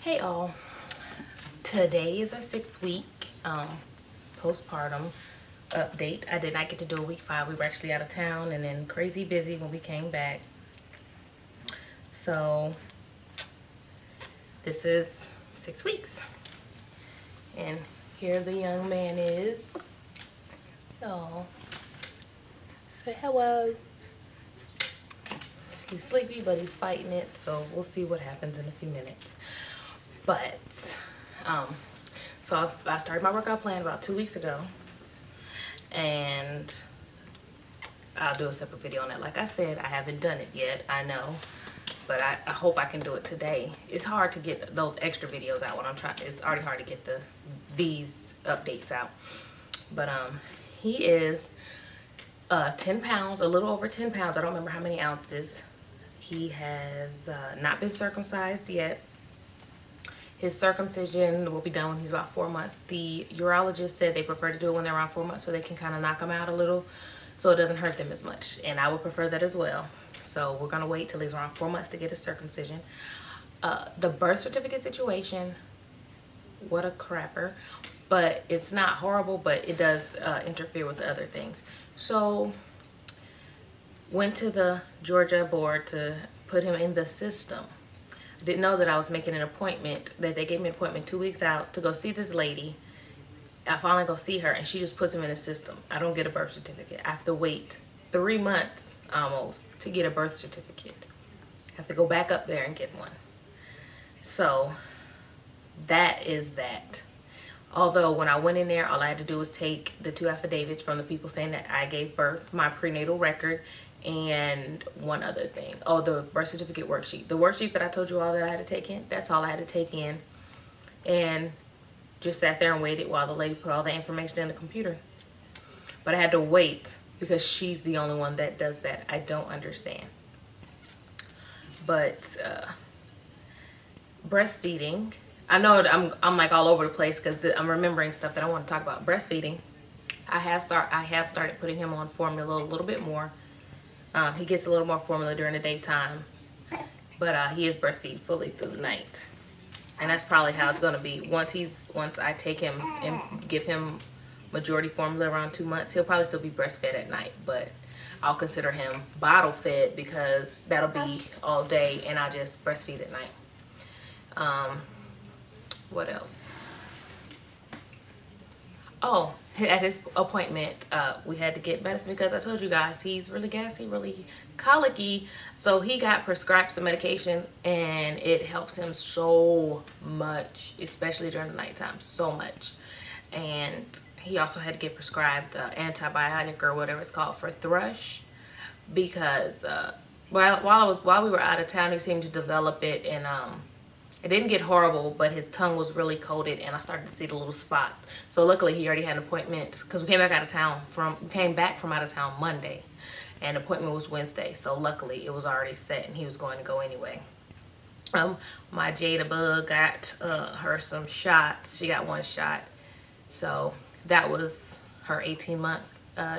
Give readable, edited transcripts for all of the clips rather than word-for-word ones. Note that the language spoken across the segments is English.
Hey all, today is our 6-week postpartum update. I did not get to do a week 5. We were actually out of town and then crazy busy when we came back. So this is 6 weeks. And here the young man is. Oh, say hello. He's sleepy, but he's fighting it, so we'll see what happens in a few minutes. But so I started my workout plan about 2 weeks ago, and I'll do a separate video on that. Like I said, I haven't done it yet, I know, but I hope I can do it today. It's hard to get those extra videos out when I'm trying. It's already hard to get these updates out. But he is 10 pounds, a little over 10 pounds. I don't remember how many ounces. He has not been circumcised yet. His circumcision will be done when he's about 4 months. The urologist said they prefer to do it when they're around 4 months so they can kind of knock him out a little so it doesn't hurt them as much. And I would prefer that as well. So we're going to wait till he's around 4 months to get his circumcision. The birth certificate situation, what a crapper. But it's not horrible, but it does interfere with the other things. So went to the Georgia board to put him in the system. Didn't know that I was making an appointment, that they gave me an appointment 2 weeks out to go see this lady. I finally go see her and she just puts him in the system. I don't get a birth certificate. I have to wait 3 months almost to get a birth certificate. I have to go back up there and get one. So that is that. Although when I went in there, all I had to do was take the 2 affidavits from the people saying that I gave birth, my prenatal record, and one other thing. Oh, the birth certificate worksheet. The worksheet that I told you all that I had to take in, that's all I had to take in. And just sat there and waited while the lady put all the information in the computer. But I had to wait because she's the only one that does that. I don't understand. But breastfeeding, I know I'm like all over the place because I'm remembering stuff that I want to talk about. Breastfeeding, I have started putting him on formula a little bit more. He gets a little more formula during the daytime, but he is breastfeed fully through the night, and that's probably how it's gonna be. Once I take him and give him majority formula around 2 months, he'll probably still be breastfed at night, but I'll consider him bottle fed because that'll be all day, and I just breastfeed at night. What else? Oh, at his appointment, we had to get medicine because I told you guys he's really gassy, really colicky. So he got prescribed some medication and it helps him so much, especially during the nighttime, so much. And he also had to get prescribed antibiotic or whatever it's called for thrush because while we were out of town, he seemed to develop it, and it didn't get horrible, but his tongue was really coated and I started to see the little spot. So luckily he already had an appointment because we came back from out of town Monday, and the appointment was Wednesday. So luckily it was already set and he was going to go anyway. My Jada bug got her some shots. She got 1 shot. So that was her 18-month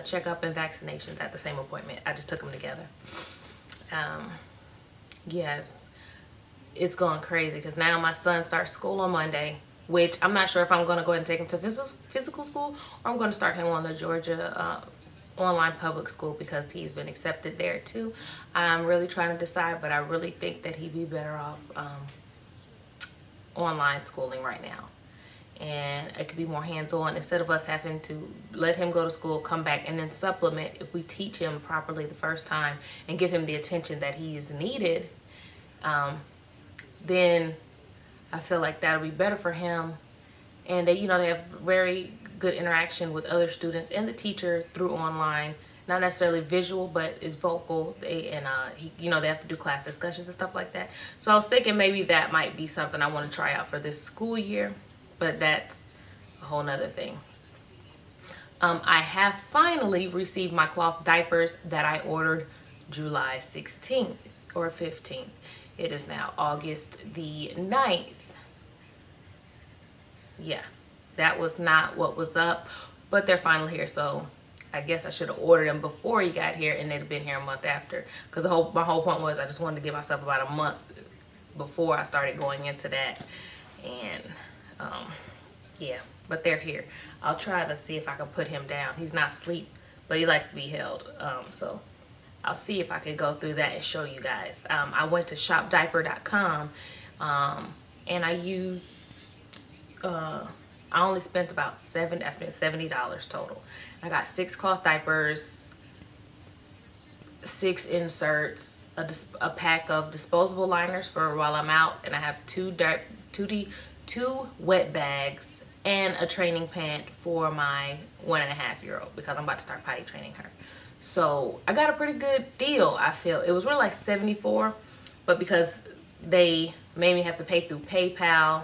checkup and vaccinations at the same appointment. I just took them together. Yes. It's going crazy because now my son starts school on Monday, which I'm not sure if I'm going to go ahead and take him to physical school or I'm going to start him on the Georgia online public school because he's been accepted there too. I'm really trying to decide, but I really think that he'd be better off online schooling right now. And it could be more hands-on instead of us having to let him go to school, come back, and then supplement. If we teach him properly the first time and give him the attention that he is needed, then I feel like that'll be better for him. And they have very good interaction with other students and the teacher through online. Not necessarily visual, but it's vocal. They have to do class discussions and stuff like that. So I was thinking maybe that might be something I want to try out for this school year, but that's a whole nother thing. I have finally received my cloth diapers that I ordered July 16th or 15th. It is now August the 9th. Yeah, that was not what was up, but they're finally here. So I guess I should have ordered them before he got here and they'd have been here a month after. Because my whole point was I just wanted to give myself about a month before I started going into that. And yeah, but they're here. I'll try to see if I can put him down. He's not asleep, but he likes to be held. So I'll see if I can go through that and show you guys. I went to shopdiaper.com, and I used, I only spent about I spent $70 total. I got 6 cloth diapers, 6 inserts, a pack of disposable liners for while I'm out, and I have 2 wet bags and a training pant for my 1.5-year-old because I'm about to start potty training her. So I got a pretty good deal. I feel it was really like $74, but because they made me have to pay through PayPal,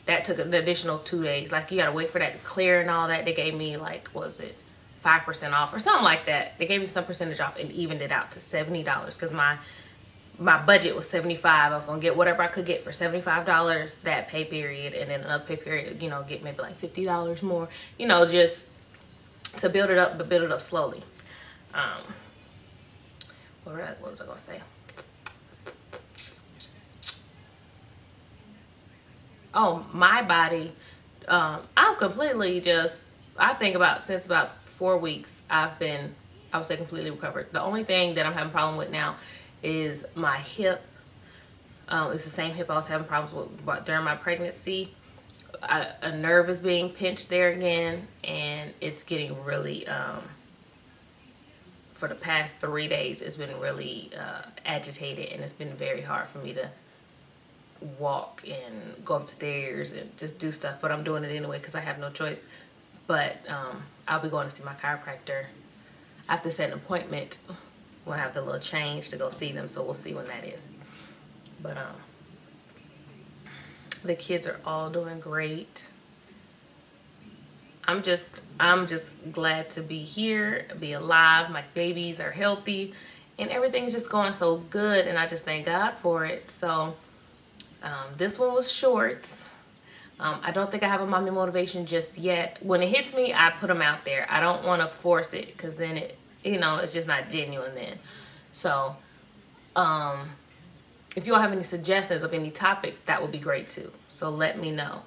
that took an additional 2 days. Like, you gotta wait for that to clear and all that. They gave me, like, what was it, 5% off or something like that. They gave me some percentage off and evened it out to $70 because my budget was $75. I was gonna get whatever I could get for $75 that pay period, and then another pay period, you know, get maybe like $50 more, you know, just to build it up, but build it up slowly. What was I gonna say? Oh, my body, I'm completely just, I think about, since about 4 weeks, I would say completely recovered. The only thing that I'm having a problem with now is my hip. It's the same hip I was having problems with during my pregnancy. A nerve is being pinched there again, and it's getting really, for the past 3 days, it's been really agitated, and it's been very hard for me to walk and go upstairs and just do stuff, but I'm doing it anyway because I have no choice. But I'll be going to see my chiropractor. I have to set an appointment when I have the little change to go see them, so we'll see when that is. But the kids are all doing great. I'm just glad to be here, be alive. My babies are healthy, and everything's just going so good, and I just thank God for it. So this one was shorts. I don't think I have a mommy motivation just yet. When it hits me, I put them out there. I don't want to force it because then it, you know, it's just not genuine then. So if you all have any suggestions of any topics, that would be great too. So let me know.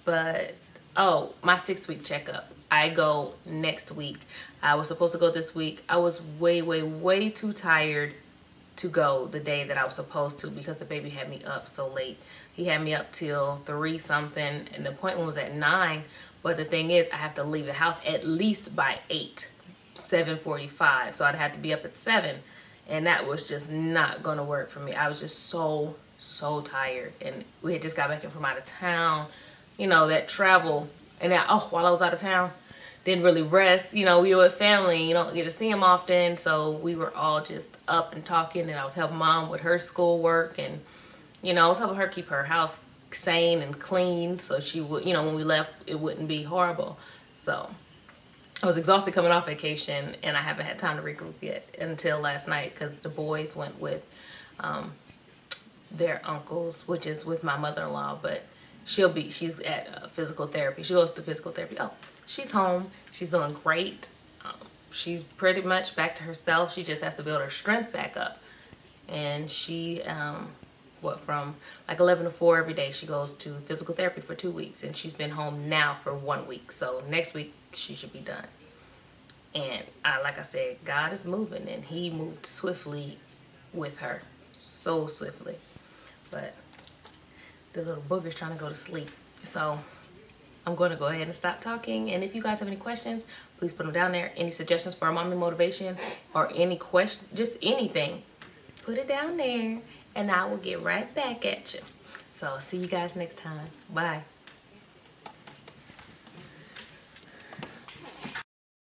But oh, my 6-week checkup. I go next week. I was supposed to go this week. I was way too tired to go the day that I was supposed to because the baby had me up so late. He had me up till 3 something, and the appointment was at 9. But the thing is, I have to leave the house at least by 7:45. So I'd have to be up at 7, and that was just not gonna work for me. I was just so tired, and we had just got back in from out of town. You know, that travel, and then, while I was out of town, didn't really rest. You know, we were with family, you don't get to see them often, so we were all just up and talking, and I was helping Mom with her schoolwork, and, you know, I was helping her keep her house sane and clean so she would, you know, when we left, it wouldn't be horrible. So I was exhausted coming off vacation, and I haven't had time to regroup yet until last night because the boys went with their uncles, which is with my mother-in-law, but she's at physical therapy. She goes to physical therapy. Oh, she's home. She's doing great. She's pretty much back to herself. She just has to build her strength back up. And she, from like 11 to 4 every day, she goes to physical therapy for 2 weeks. And she's been home now for 1 week. So next week, she should be done. And like I said, God is moving, and he moved swiftly with her. So swiftly. But the little booger's trying to go to sleep. So I'm going to go ahead and stop talking. And if you guys have any questions, please put them down there. Any suggestions for a mommy motivation or any question, just anything, put it down there and I will get right back at you. So I'll see you guys next time. Bye.